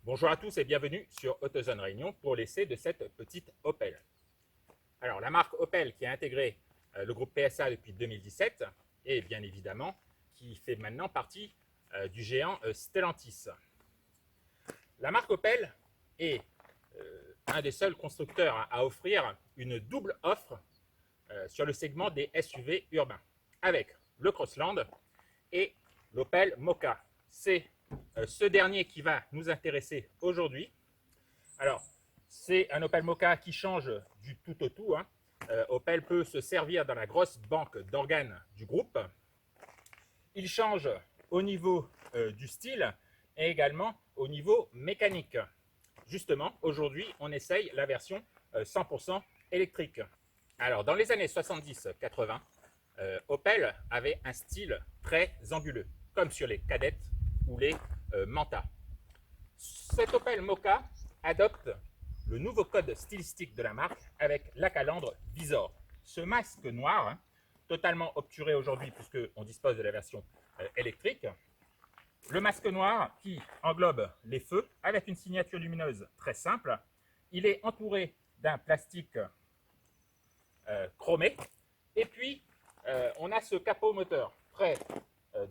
Bonjour à tous et bienvenue sur AutoZone Réunion pour l'essai de cette petite Opel. Alors la marque Opel qui a intégré le groupe PSA depuis 2017 et bien évidemment qui fait maintenant partie du géant Stellantis. La marque Opel est un des seuls constructeurs à offrir une double offre sur le segment des SUV urbains avec le Crossland et l'Opel Mokka. C'est ce dernier qui va nous intéresser aujourd'hui. Alors, c'est un Opel Mokka qui change du tout au tout. Opel peut se servir dans la grosse banque d'organes du groupe. Il change au niveau du style et également au niveau mécanique. Justement, aujourd'hui, on essaye la version 100% électrique. Alors, dans les années 70-80, Opel avait un style très anguleux, comme sur les Cadettes ou les Manta. Cet Opel Mokka adopte le nouveau code stylistique de la marque avec la calandre Visor. Ce masque noir, totalement obturé aujourd'hui puisqu'on dispose de la version électrique. Le masque noir qui englobe les feux avec une signature lumineuse très simple. Il est entouré d'un plastique chromé. Et puis, on a ce capot moteur très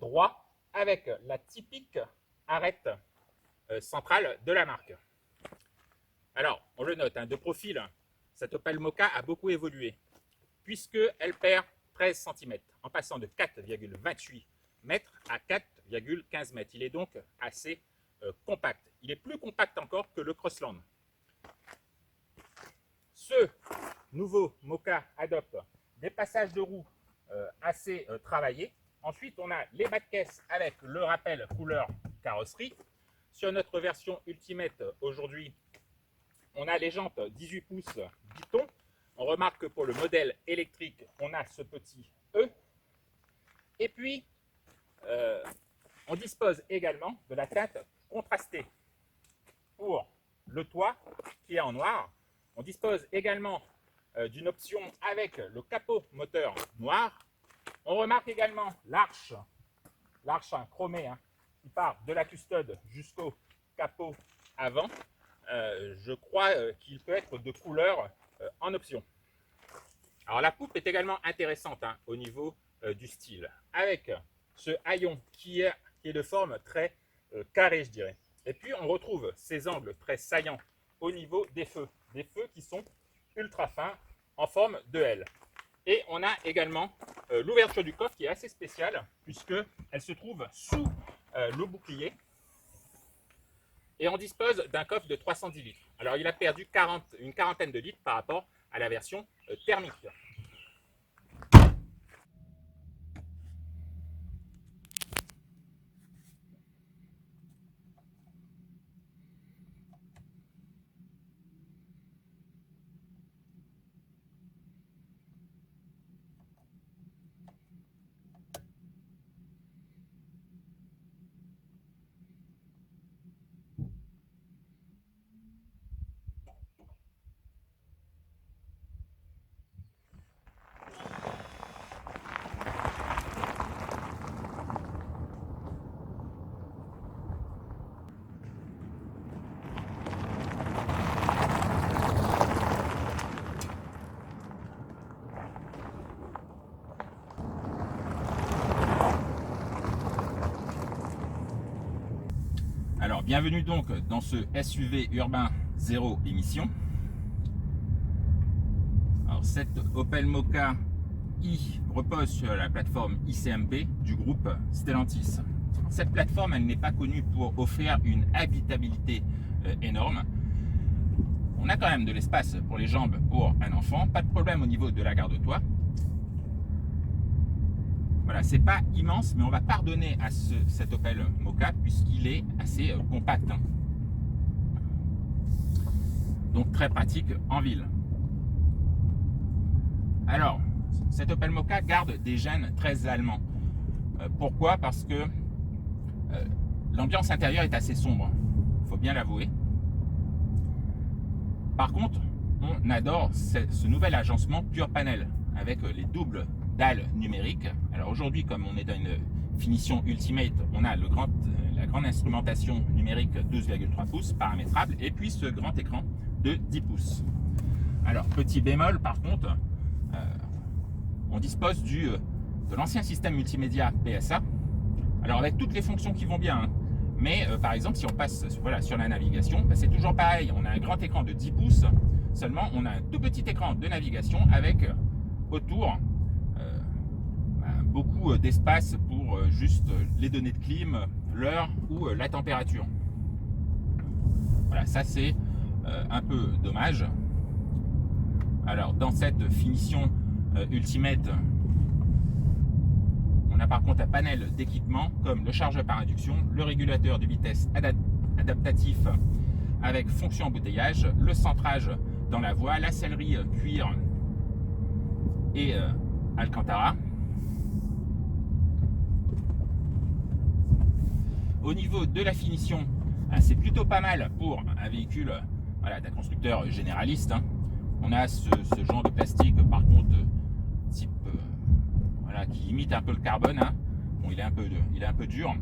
droit avec la typique arête centrale de la marque. Alors, on le note, de profil, cette Opel Mokka a beaucoup évolué puisqu'elle perd 13 cm en passant de 4,28 mètres à 4,15 mètres. Il est donc assez compact. Il est plus compact encore que le Crossland. Ce nouveau Mokka adopte des passages de roues assez travaillés. Ensuite, on a les bas de caisse avec le rappel couleur carrosserie. Sur notre version Ultimate aujourd'hui, on a les jantes 18 pouces Biton. On remarque que pour le modèle électrique, on a ce petit E. Et puis, on dispose également de la teinte contrastée pour le toit qui est en noir. On dispose également d'une option avec le capot moteur noir. On remarque également l'arche chromée qui part de la custode jusqu'au capot avant. Je crois qu'il peut être de couleur en option. Alors la poupe est également intéressante au niveau du style, avec ce haillon qui est de forme très carrée, je dirais. Et puis on retrouve ces angles très saillants au niveau des feux qui sont ultra fins en forme de L. Et on a également l'ouverture du coffre qui est assez spéciale puisqu'elle se trouve sous le bouclier. Et on dispose d'un coffre de 310 litres. Alors il a perdu une quarantaine de litres par rapport à la version thermique. Alors, bienvenue donc dans ce SUV urbain zéro émission. Alors, cette Opel Mokka i repose sur la plateforme ICMP du groupe Stellantis. Cette plateforme, elle n'est pas connue pour offrir une habitabilité énorme. On a quand même de l'espace pour les jambes pour un enfant, pas de problème au niveau de la garde-toit. Voilà, c'est pas immense, mais on va pardonner à cet Opel Mokka puisqu'il est assez compact. Donc très pratique en ville. Alors, cet Opel Mokka garde des gènes très allemands. Pourquoi? Parce que l'ambiance intérieure est assez sombre, il faut bien l'avouer. Par contre, on adore ce nouvel agencement pur panel avec les doubles dalles numériques. Alors aujourd'hui, comme on est dans une finition Ultimate, on a la grande instrumentation numérique 12,3 pouces paramétrable et puis ce grand écran de 10 pouces. Alors, petit bémol par contre, on dispose de l'ancien système multimédia PSA, alors avec toutes les fonctions qui vont bien, hein. Mais par exemple, si on passe sur la navigation, c'est toujours pareil, on a un grand écran de 10 pouces, seulement on a un tout petit écran de navigation avec autour beaucoup d'espace pour juste les données de clim, l'heure ou la température. Voilà, ça c'est un peu dommage. Alors dans cette finition Ultimate, on a par contre un panel d'équipement comme le chargeur par induction, le régulateur de vitesse adaptatif avec fonction embouteillage, le centrage dans la voie, la sellerie cuir et Alcantara. Au niveau de la finition, c'est plutôt pas mal pour un véhicule d'un constructeur généraliste. On a ce genre de plastique par contre type qui imite un peu le carbone. Bon, il est un peu dur.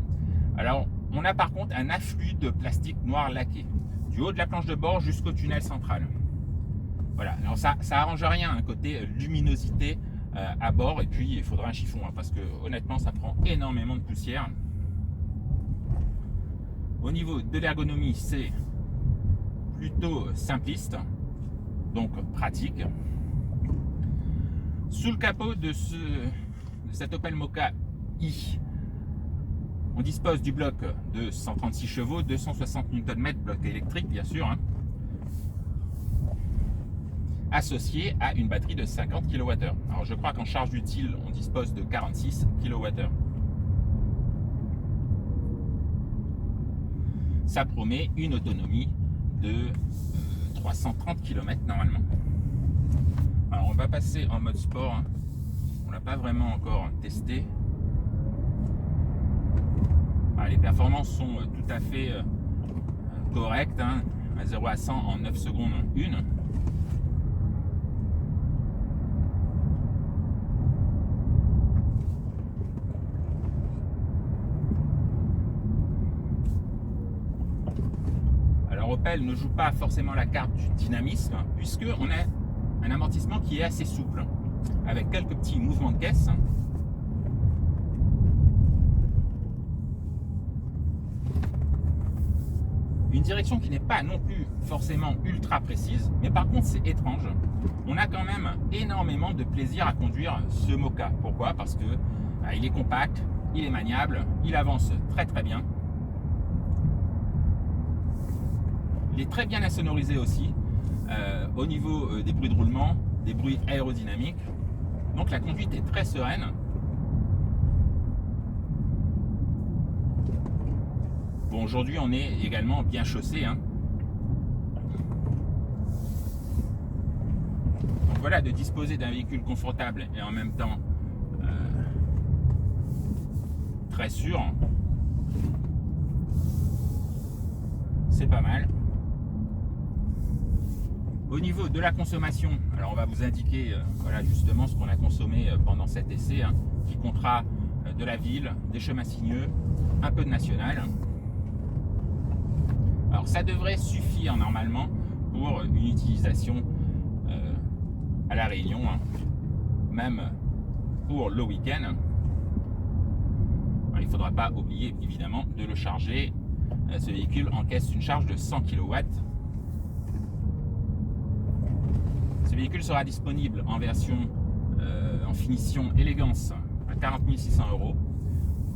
Alors on a par contre un afflux de plastique noir laqué du haut de la planche de bord jusqu'au tunnel central. Voilà, alors ça arrange rien côté luminosité à bord, et puis il faudra un chiffon parce que honnêtement ça prend énormément de poussière. Au niveau de l'ergonomie, c'est plutôt simpliste, donc pratique. Sous le capot de cet Opel Mokka i, on dispose du bloc de 136 chevaux, 260 Nm, bloc électrique bien sûr, associé à une batterie de 50 kWh. Alors je crois qu'en charge utile, on dispose de 46 kWh. Ça promet une autonomie de 330 km normalement. Alors on va passer en mode sport. On l'a pas vraiment encore testé. Les performances sont tout à fait correctes. À 0 à 100 en 9 secondes 1. Opel ne joue pas forcément la carte du dynamisme, puisqu'on a un amortissement qui est assez souple, avec quelques petits mouvements de caisse. Une direction qui n'est pas non plus forcément ultra précise, mais par contre c'est étrange. On a quand même énormément de plaisir à conduire ce Mokka. Pourquoi? Parce que il est compact, il est maniable, il avance très très bien. Il est très bien insonorisé aussi, au niveau des bruits de roulement, des bruits aérodynamiques. Donc la conduite est très sereine. Bon, aujourd'hui on est également bien chaussé. Donc voilà, de disposer d'un véhicule confortable et en même temps très sûr, c'est pas mal. Au niveau de la consommation, alors on va vous indiquer justement ce qu'on a consommé pendant cet essai, qui comptera de la ville, des chemins sinueux, un peu de national. Alors ça devrait suffire normalement pour une utilisation à La Réunion, même pour le week-end. Il ne faudra pas oublier évidemment de le charger. Ce véhicule encaisse une charge de 100 kW. Ce véhicule sera disponible en version en finition élégance à 40 600 €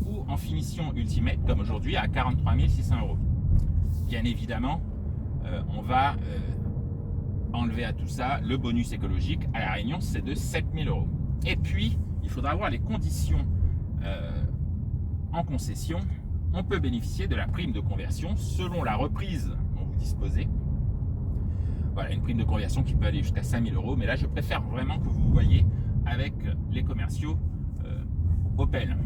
ou en finition ultimate comme aujourd'hui à 43 600 €. Bien évidemment, on va enlever à tout ça le bonus écologique. À La Réunion, c'est de 7 000 €. Et puis, il faudra voir les conditions en concession. On peut bénéficier de la prime de conversion selon la reprise dont vous disposez. Voilà, une prime de conversion qui peut aller jusqu'à 5 000 €, mais là je préfère vraiment que vous voyez avec les commerciaux Opel.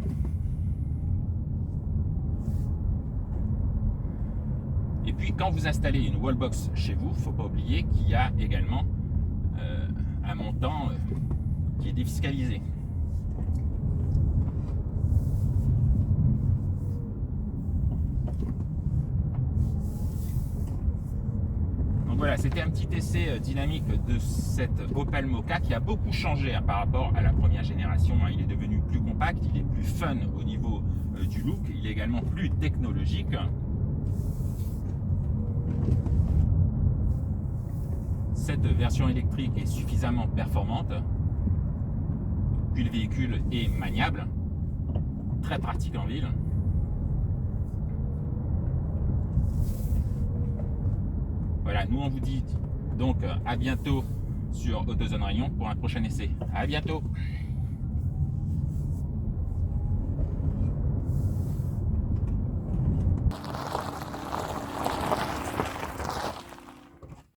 Et puis quand vous installez une wallbox chez vous, il ne faut pas oublier qu'il y a également un montant qui est défiscalisé. Voilà, c'était un petit essai dynamique de cette Opel Mokka qui a beaucoup changé par rapport à la première génération. Il est devenu plus compact, il est plus fun au niveau du look, il est également plus technologique. Cette version électrique est suffisamment performante, puis le véhicule est maniable, très pratique en ville. Voilà, nous on vous dit donc à bientôt sur AutoZone Réunion pour un prochain essai. À bientôt.